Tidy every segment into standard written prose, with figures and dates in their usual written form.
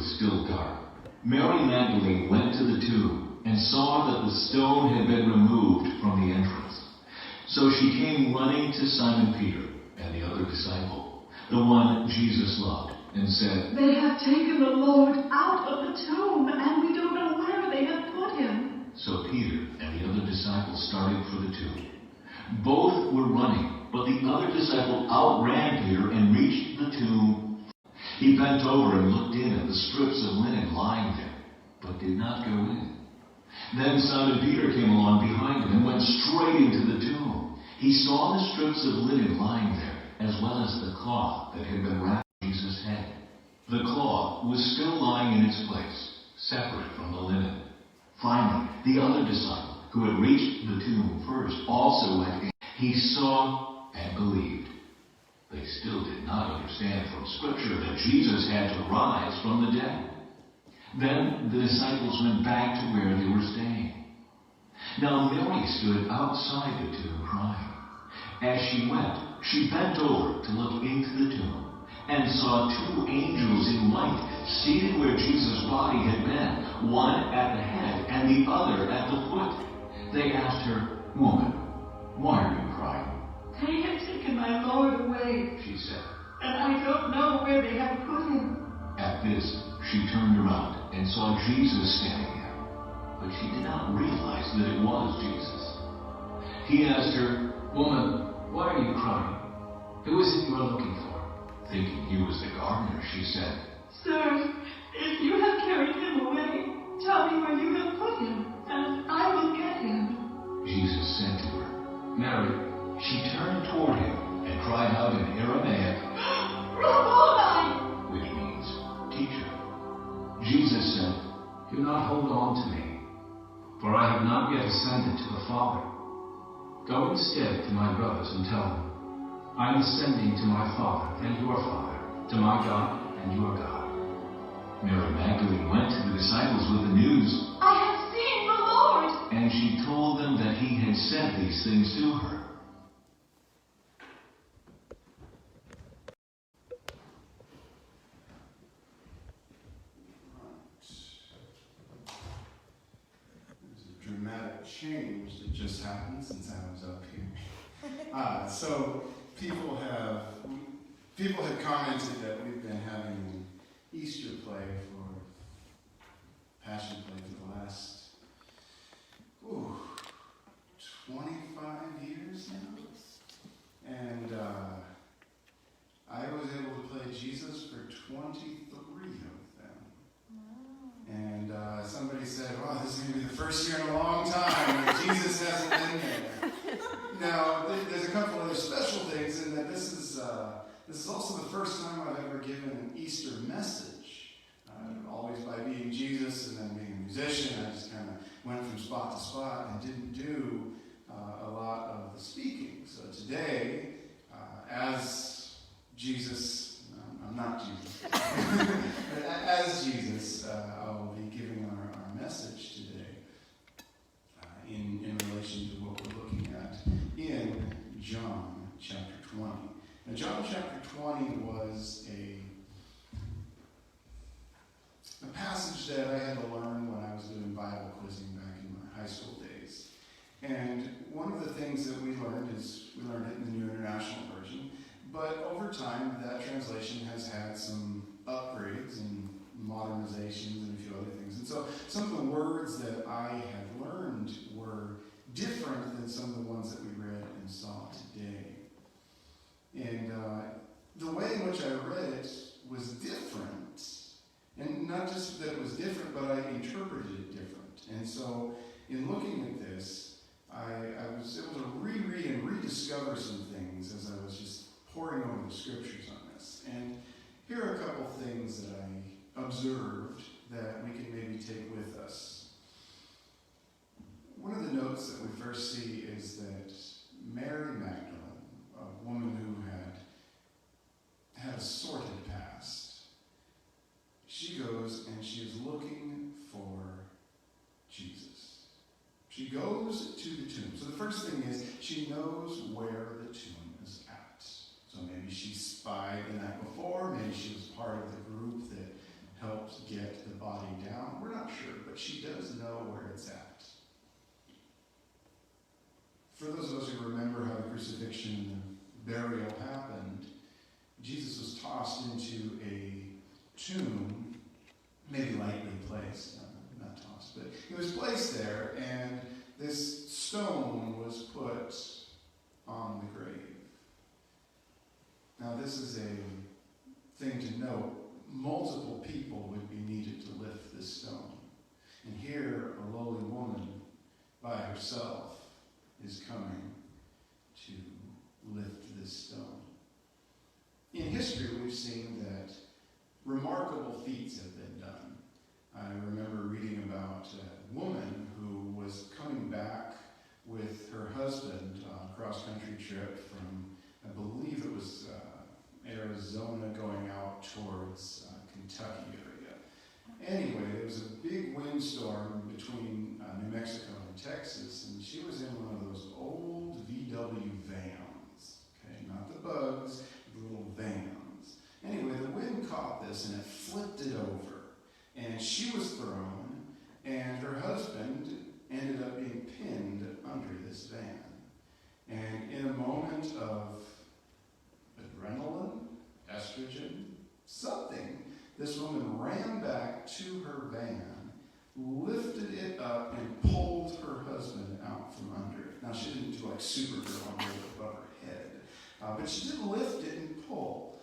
was still dark, Mary Magdalene went to the tomb and saw that the stone had been removed from the entrance. So she came running to Simon Peter and the other disciple, the one Jesus loved, and said, "They have taken the Lord out of the tomb, and we don't know where they have put him." So Peter and the other disciple started for the tomb. Both were running, but the other disciple outran Peter and reached the tomb. He bent over and looked in at the strips of linen lying there, but did not go in. Then Simon Peter came along behind him and went straight into the tomb. He saw the strips of linen lying there, as well as the cloth that had been wrapped around Jesus' head. The cloth was still lying in its place, separate from the linen. Finally, the other disciple, who had reached the tomb first, also went in. He saw and believed. They still did not understand from Scripture that Jesus had to rise from the dead. Then the disciples went back to where they were staying. Now Mary stood outside the tomb crying. As she went, she bent over to look into the tomb and saw two angels in white seated where Jesus' body had been, one at the head and the other at the foot. They asked her, "Woman, why are you crying?" "They have taken my Lord away, she said, and I don't know where they have put him." At this, she turned around and saw Jesus standing there, but she did not realize that it was Jesus. He asked her, "Woman, why are you crying? Who is it you are looking for?" Thinking he was the gardener, she said, "Sir, if you have carried him away, tell me where you have put him, and I will get him." Jesus said to her, "Mary." She turned toward him and cried out in Aramaic, "Rabboni!" which means teacher. Jesus said, "Do not hold on to me, for I have not yet ascended to the Father. Go instead to my brothers and tell them, I am ascending to my Father and your Father, to my God and your God." Mary Magdalene went to the disciples with the news, "I have seen the Lord!" and she told them that he had said these things to her. Dramatic change that just happened since I was up here. So people have commented that we've been having an Easter play for Passion Play for the last 25 years now, and I was able to play Jesus for 23 of them. And somebody said, "Wow, this is going to be the first year in a long time that Jesus hasn't been there." Now, there's a couple other special things in that this is also the first time I've ever given an Easter message. Always by being Jesus and then being a musician, I just kind of went from spot to spot and didn't do a lot of the speaking. So today, as Jesus, I'm not Jesus, but as Jesus, I'll be giving our message today in relation to what we're looking at in John chapter 20. Now, John chapter 20 was a passage that I had to learn when I was doing Bible quizzing back in my high school days. And one of the things that we learned is we learned it in the New International Version, but over time that translation has had some upgrades and modernizations and a few other things. And so some of the words that I had learned were different than some of the ones that we read and saw today. And the way in which I read it was different. And not just that it was different, but I interpreted it different. And so in looking at this, I was able to reread and rediscover some things as I was just poring over the scriptures on this. And here are a couple things that I observed that we can maybe take with us. One of the notes that we first see is that Mary Magdalene, a woman who had a sordid past, she goes and she is looking for Jesus. She goes to the tomb. So the first thing is she knows where the tomb is at. So maybe she spied the night before. Maybe she was part of the group that helped helped get the body down. We're not sure, but she does know where it's at. For those of us who remember how the crucifixion and the burial happened, Jesus was tossed into a tomb, maybe lightly placed, not tossed, but he was placed there, and this stone was put on the grave. Now this is a thing to note. Multiple people would be needed to lift this stone. And here, a lowly woman by herself is coming to lift this stone. In history, we've seen that remarkable feats have been done. I remember reading about a woman who was coming back with her husband on a cross-country trip from, I believe it was Arizona going out towards Kentucky area. Anyway, there was a big windstorm between New Mexico and Texas, and she was in one of those old VW vans. Okay, not the bugs, the little vans. Anyway, the wind caught this and it flipped it over. And she was thrown, and her husband ended up being pinned under this van. And in a moment of adrenaline, estrogen, something, this woman ran back to her van, lifted it up, and pulled her husband out from under it. Now, she didn't do like Supergirl and hold it above her head, but she did lift it and pull.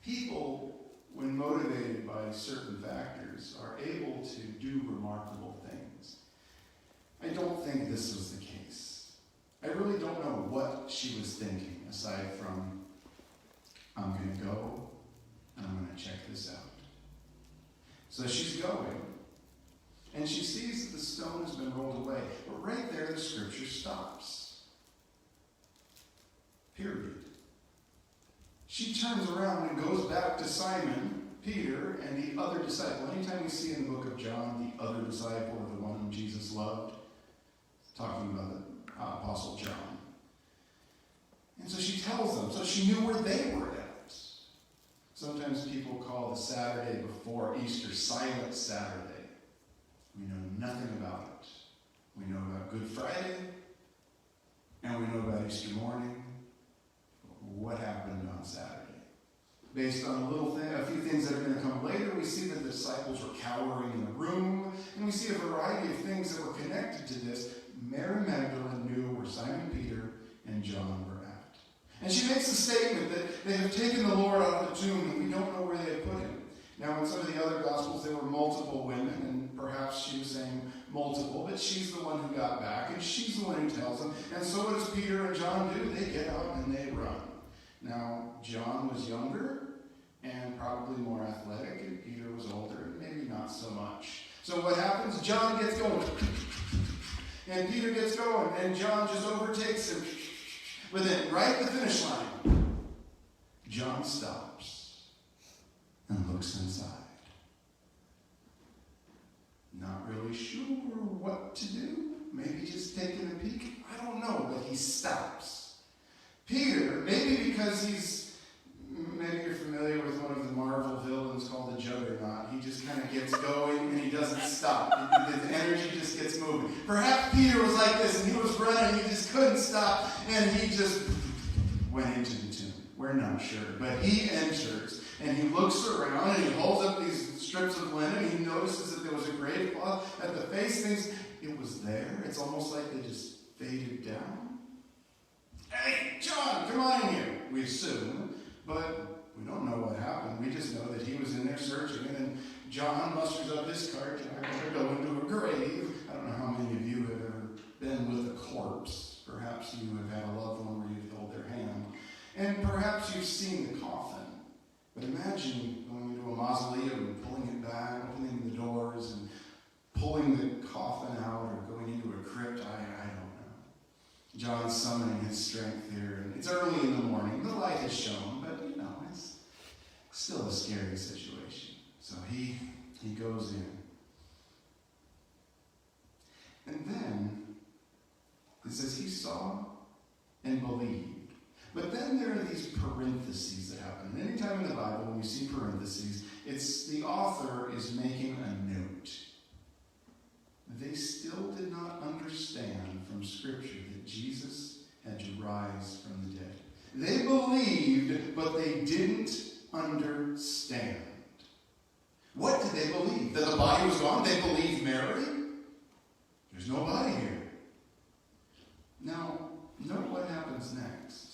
People, when motivated by certain factors, are able to do remarkable things. I don't think this was the case. I really don't know what she was thinking, aside from, I'm going to go, and I'm going to check this out. So she's going, and she sees that the stone has been rolled away. But right there, the scripture stops. Period. She turns around and goes back to Simon, Peter, and the other disciple. Anytime we see in the book of John the other disciple, or the one whom Jesus loved, talking about the Apostle John. And so she tells them, so she knew where they were at. Sometimes people call the Saturday before Easter Silent Saturday. We know nothing about it. We know about Good Friday, and we know about Easter morning. What happened on Saturday? Based on a few things that are going to come later, we see that the disciples were cowering in the room, and we see a variety of things that were connected to this. Mary Magdalene knew where Simon Peter and John were at. And she makes a statement that they have taken the Lord out of the tomb, and we don't know where they have put him. Now, in some of the other Gospels, there were multiple women, and perhaps she was saying multiple, but she's the one who got back, and she's the one who tells them. And so what does Peter and John do? They get out and they run. Now, John was younger and probably more athletic, and Peter was older and maybe not so much. So what happens? John gets going, and Peter gets going, and John just overtakes him. But then, right at the finish line, John stops and looks inside. Not really sure what to do. Maybe just taking a peek. I don't know, but he stops. Peter, maybe because maybe you're familiar with one of the Marvel villains called the Juggernaut. He just kind of gets going and he doesn't stop. His energy just gets moving. Perhaps Peter was like this and he was running, he just couldn't stop, and he just went into the tomb. We're not sure. But he enters and he looks around and he holds up these strips of linen. He notices that there was a grave cloth at the face. It was there. It's almost like they just faded down. Hey, John, come on in here, we assume, but we don't know what happened. We just know that he was in there searching, and then John musters up his cart, and I better go into a grave. I don't know how many of you have ever been with a corpse. Perhaps you have had a loved one where you've held their hand, and perhaps you've seen the coffin. But imagine going into a mausoleum and pulling it back, opening the doors, and pulling the coffin out, or going into a crypt. I don't know. John's summoning his strength here, and it's early in the morning. The light has shone, but it's still a scary situation. So he goes in. And then it says he saw and believed. But then there are these parentheses that happen. And anytime in the Bible when you see parentheses, it's the author is making a note. They still did not understand from Scripture that Jesus had to rise from the dead. They believed, but they didn't understand. What did they believe? That the body was gone? They believed Mary? There's no body here. Now, note what happens next.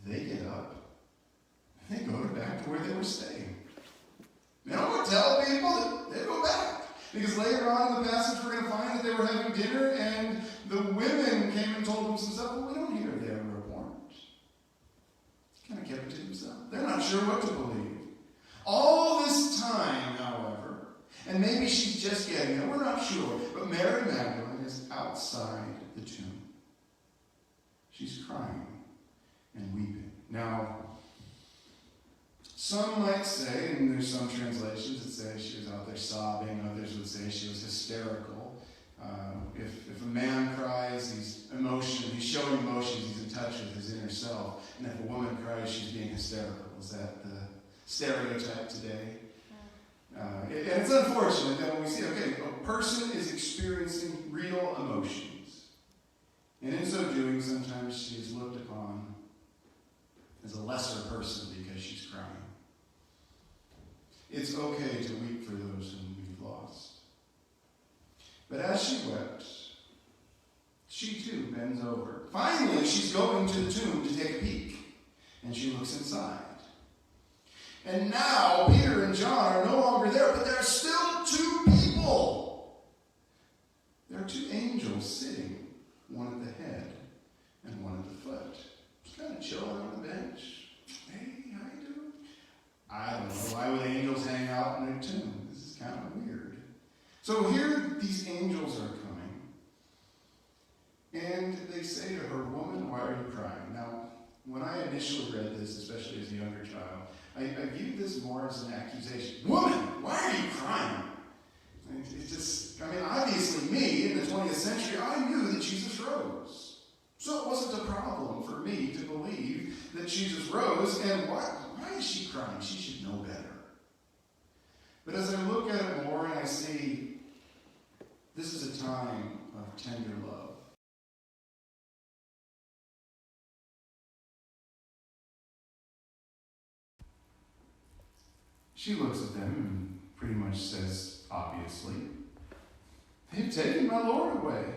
They get up, and they go back to where they were staying. They don't go tell people, they go back. Because later on in the passage, we're going to find that they were having dinner, and the women came and told them some stuff. Well, we don't hear their report. Kind of kept it to themselves. They're not sure what to believe. All this time, however, and maybe she's just getting it, we're not sure, but Mary Magdalene is outside the tomb. She's crying and weeping. Now, some might say, and there's some translations that say she was out there sobbing, others would say she was hysterical. If a man cries, he's showing emotions, he's in touch with his inner self. And if a woman cries, she's being hysterical. Is that the stereotype today? And it's unfortunate that when we see, okay, a person is experiencing real emotions. And in so doing, sometimes she is looked upon as a lesser person because she's crying. It's okay to weep for those whom we've lost. But as she wept, she too bends over. Finally, she's going to the tomb to take a peek. And she looks inside. And now Peter and John are no longer there, but there are still two people. There are two angels sitting, one at the head and one at the foot. Just kind of chilling on the bench. Hey, how you doing? I don't know. Why would angels hang out in a tomb? This is kind of weird. So here these angels are coming. And they say to her, "Woman, why are you crying?" Now, when I initially read this, especially as a younger child, I viewed this more as an accusation. "Woman, why are you crying?" It's just, obviously me in the 20th century, I knew that Jesus rose. So it wasn't a problem for me to believe that Jesus rose, and why is she crying? She should know better. But as I look at it more and I see this is a time of tender love. She looks at them and pretty much says, obviously, "They've taken my Lord away.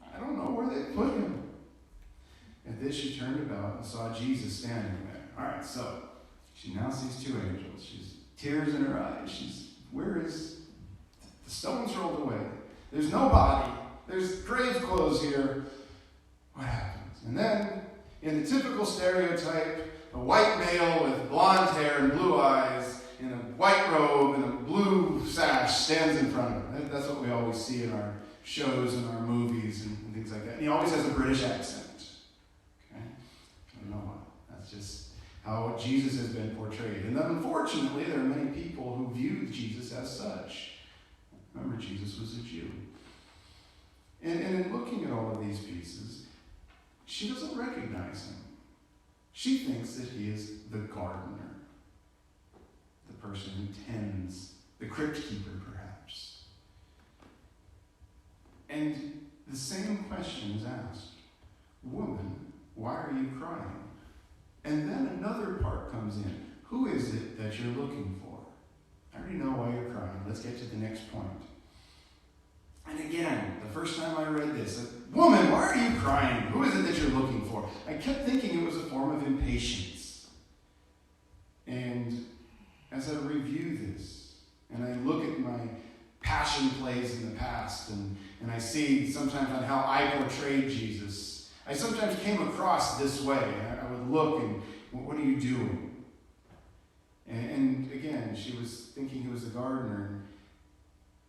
I don't know where they put him." At this, she turned about and saw Jesus standing there. All right, so she now sees two angels. She's tears in her eyes. Where is the stones rolled away? There's no body. There's grave clothes here. What happens? And then, in the typical stereotype, a white male with blonde hair and blue eyes in a white robe and a blue sash stands in front of her. That's what we always see in our shows and our movies and things like that. And he always has a British accent. Okay? I don't know why. That's just how Jesus has been portrayed. And unfortunately, there are many people who view Jesus as such. Remember, Jesus was a Jew. And in looking at all of these pieces, she doesn't recognize him. She thinks that he is the gardener, the person who tends, the crypt keeper perhaps. And the same question is asked, "Woman, why are you crying?" And then another part comes in. Who is it that you're looking for? I already know why you're crying. Let's get to the next point. And again, the first time I read this, "Woman, why are you crying? Who is it that you're looking for?" I kept thinking it was a form of impatience. And as I review this, and I look at my passion plays in the past, and I see sometimes on how I portrayed Jesus, I sometimes came across this way. I would look and, "What are you doing?" And again, she was thinking he was the gardener.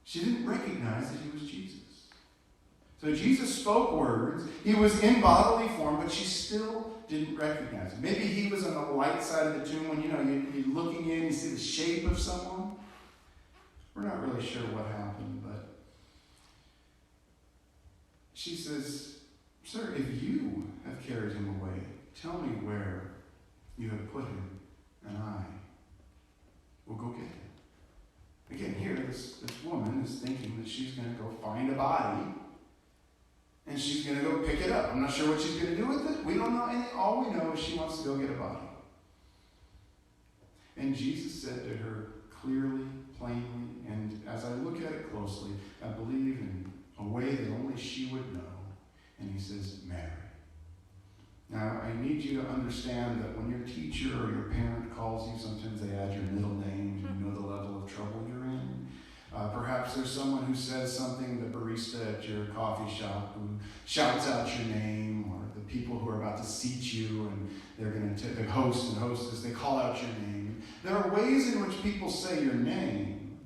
She didn't recognize that he was Jesus. So Jesus spoke words. He was in bodily form, but she still didn't recognize him. Maybe he was on the light side of the tomb when, you're looking in, you see the shape of someone. We're not really sure what happened, but she says, Sir, if you have carried him away, tell me where you have put him, and I will go get him. Again, here, this woman is thinking that she's going to go find a body, and she's going to go pick it up. I'm not sure what she's going to do with it. We don't know anything. All we know is she wants to go get a body. And Jesus said to her clearly, plainly, and as I look at it closely, I believe in a way that only she would know. And he says, Mary. Now, I need you to understand that when your teacher or your parent calls you, sometimes they add your middle name, and you know the level of trouble you're in. Perhaps there's someone who says something, the barista at your coffee shop, who shouts out your name, or the people who are about to seat you, and they're going to, the host and hostess, they call out your name. There are ways in which people say your name,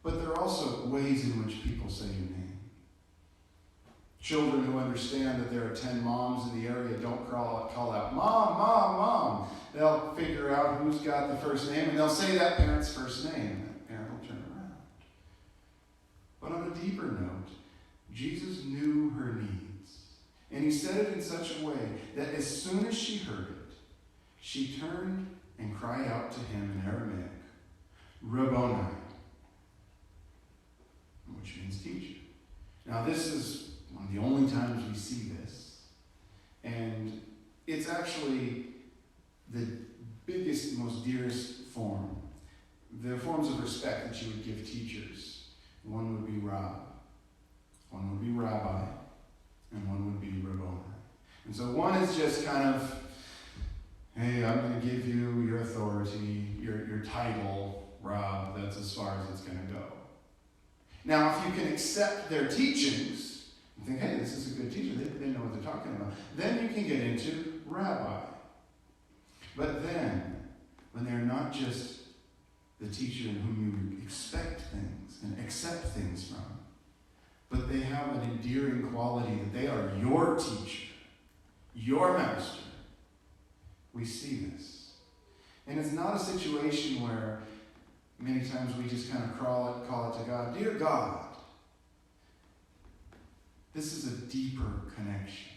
but there are also ways in which people say your name. Children who understand that there are 10 moms in the area don't call out, Mom, Mom, Mom. They'll figure out who's got the first name, and they'll say that parent's first name, and that parent will turn around. But on a deeper note, Jesus knew her needs, and he said it in such a way that as soon as she heard it, she turned and cried out to him in Aramaic, Rabboni, which means teacher. Now this is one of the only times we see this, and it's actually the biggest, most dearest form. There are forms of respect that you would give teachers. One would be Rab, one would be Rabbi, and one would be Rabboni. And so one is just kind of, hey, I'm going to give you your authority, your title, Rab, that's as far as it's going to go. Now, if you can accept their teachings, and think, hey, this is a good teacher, they know what they're talking about, then you can get into Rabbi. But then, when they're not just the teacher in whom you expect things and accept things from, but they have an endearing quality that they are your teacher, your master, we see this. And it's not a situation where many times we just kind of call it to God, Dear God. This is a deeper connection.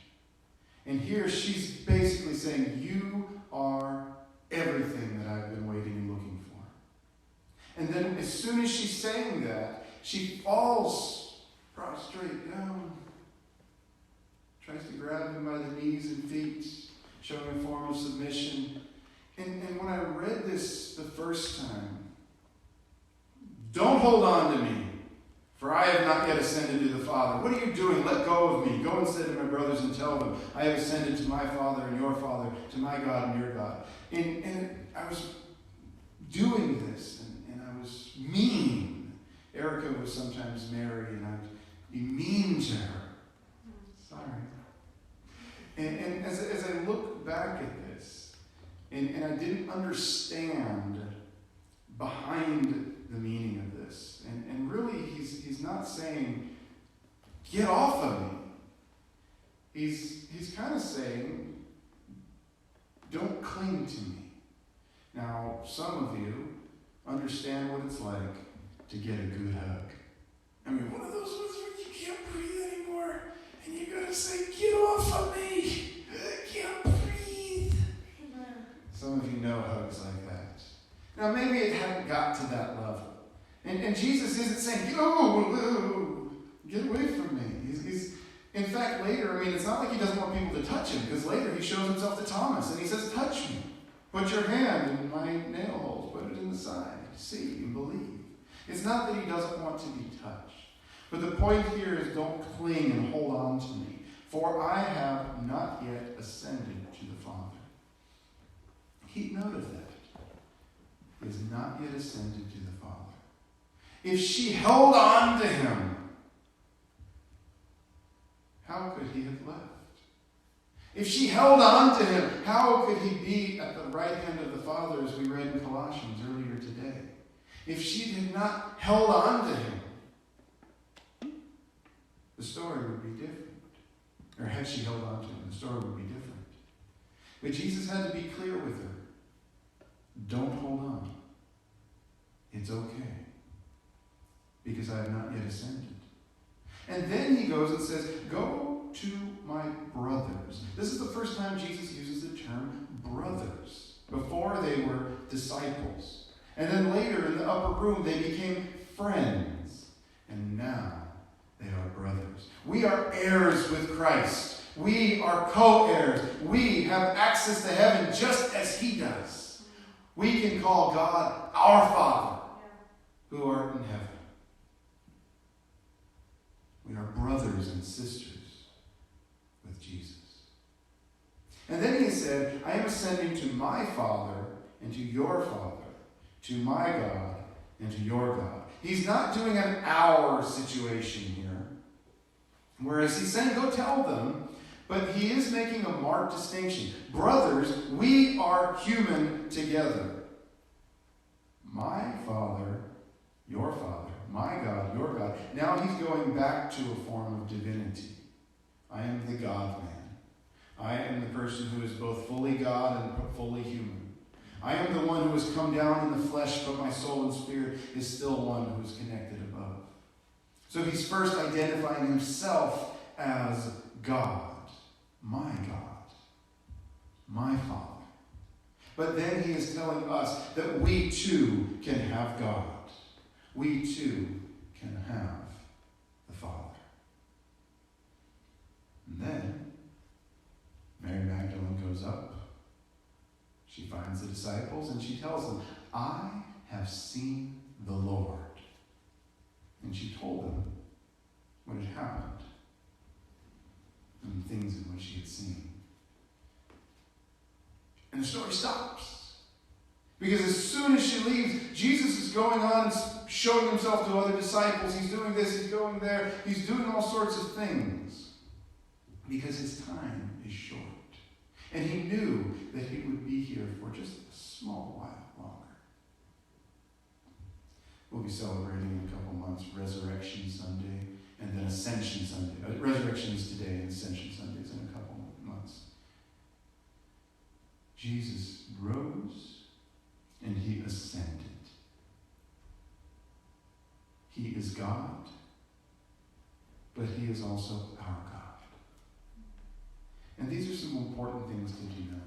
And here she's basically saying, you are everything that I've been waiting and looking for. And then as soon as she's saying that, she falls prostrate down, tries to grab him by the knees and feet, showing a form of submission. And when I read this the first time, don't hold on to me, for I have not yet ascended to the Father. What are you doing? Let go of me. Go instead to my brothers and tell them, I have ascended to my Father and your Father, to my God and your God. And I was doing this, and I was mean. Erica was sometimes Mary, and I'd be mean to her. Sorry. And as I look back at this, and I didn't understand behind the meaning of this. And really, he's not saying, get off of me. He's kind of saying, don't cling to me. Now, some of you understand what it's like to get a good hug. I mean, one of those ones where you can't breathe anymore, and you gotta say, get off of me. I can't breathe. Some of you know hugs like that. Now, maybe it hadn't got to that level. And Jesus isn't saying, get away from me. He's in fact, later, I mean, it's not like he doesn't want people to touch him, because later he shows himself to Thomas, and he says, touch me. Put your hand in my nail holes. Put it in the side. See and believe. It's not that he doesn't want to be touched. But the point here is don't cling and hold on to me, for I have not yet ascended to the Father. Keep note of that. He has not yet ascended to the Father. If she held on to him, how could he have left? If she held on to him, how could he be at the right hand of the Father, as we read in Colossians earlier today? If she had not held on to him, the story would be different. Or had she held on to him, the story would be different. But Jesus had to be clear with her. Don't hold on. It's okay. Because I have not yet ascended. And then he goes and says, go to my brothers. This is the first time Jesus uses the term brothers. Before they were disciples. And then later in the upper room they became friends. And now they are brothers. We are heirs with Christ. We are co-heirs. We have access to heaven just as he does. We can call God our Father who art in heaven. We are brothers and sisters with Jesus. And then he said, I am ascending to my Father and to your Father, to my God and to your God. He's not doing an our situation here. Whereas he's saying, go tell them, but he is making a marked distinction. Brothers, we are human together. My Father, your Father, my God, your God. Now he's going back to a form of divinity. I am the God-man. I am the person who is both fully God and fully human. I am the one who has come down in the flesh, but my soul and spirit is still one who is connected above. So he's first identifying himself as God, my Father. But then he is telling us that we too can have God. We too can have the Father. And then Mary Magdalene goes up. She finds the disciples and she tells them, I have seen the Lord. And she told them what had happened and the things in which she had seen. And the story stops. Because as soon as she leaves, Jesus is going on and showing himself to other disciples. He's doing this, he's going there, he's doing all sorts of things. Because his time is short. And he knew that he would be here for just a small while longer. We'll be celebrating in a couple months Resurrection Sunday and then Ascension Sunday. Resurrection is today and Ascension Sunday is in a couple months. Jesus rose and he ascended. He is God, but he is also our God. And these are some important things to denote.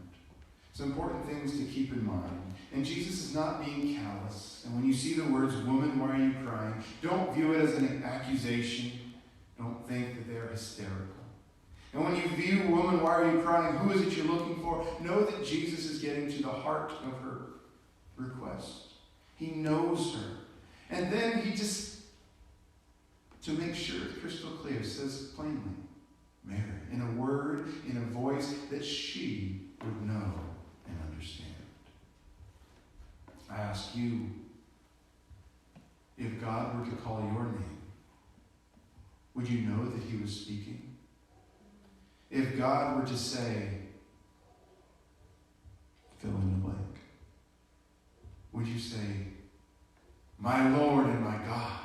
Some important things to keep in mind. And Jesus is not being callous. And when you see the words, woman, why are you crying? Don't view it as an accusation. Don't think that they're hysterical. And when you view, woman, why are you crying? Who is it you're looking for? Know that Jesus is getting to the heart of her request. He knows her. And then he just, to make sure it's crystal clear, says plainly, Mary, in a word, in a voice that she would know and understand. I ask you, if God were to call your name, would you know that he was speaking? If God were to say, fill in the blank, would you say, my Lord and my God,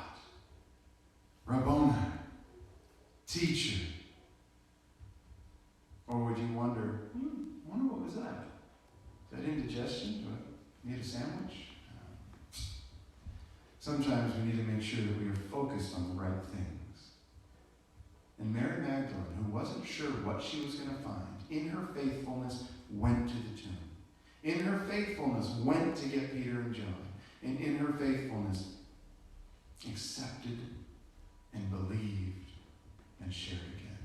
Rabboni, teacher? Or would you wonder, I wonder what was that? Is that indigestion? Do I need a sandwich? Sometimes we need to make sure that we are focused on the right things. And Mary Magdalene, who wasn't sure what she was going to find, in her faithfulness went to the tomb. In her faithfulness went to get Peter and John. And in her faithfulness accepted and believed and shared again.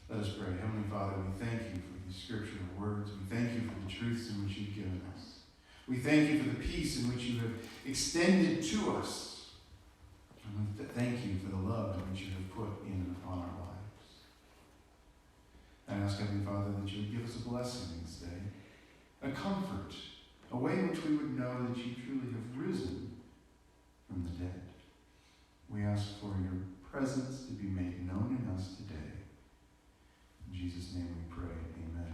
Let us pray. Heavenly Father, we thank you for these scriptural words. We thank you for the truths in which you've given us. We thank you for the peace in which you have extended to us. And we thank you for the love in which you have put in and upon our lives. I ask, Heavenly Father, that you would give us a blessing this day, a comfort, a way in which we would know that you truly have risen from the dead. We ask for your presence to be made known in us today. In Jesus' name we pray, amen.